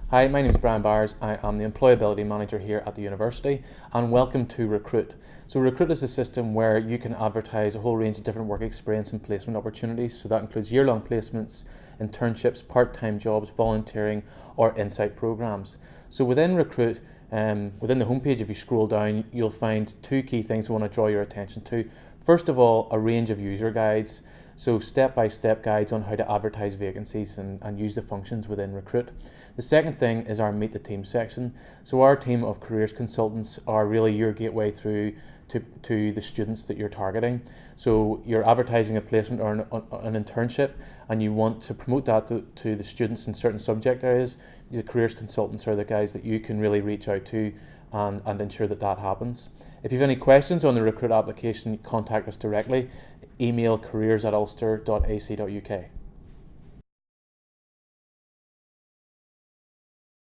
Hi, my name is Brian Byers. I am the Employability Manager here at the university, and welcome to Recruit. So Recruit is a system where you can advertise a whole range of different work experience and placement opportunities. So that includes year-long placements, internships, part-time jobs, volunteering or insight programs. So within Recruit, within the homepage, if you scroll down, you'll find two key things I want to draw your attention to. First of all, a range of user guides, so step-by-step guides on how to advertise vacancies and use the functions within Recruit. The second thing is our Meet the Team section. So our team of careers consultants are really your gateway through to the students that you're targeting. So you're advertising a placement or an internship and you want to promote that to the students in certain subject areas. The careers consultants are the guys that you can really reach out to and ensure that that happens. If you have any questions on the Recruit application, contact us directly. Email careers@ulster.ac.uk.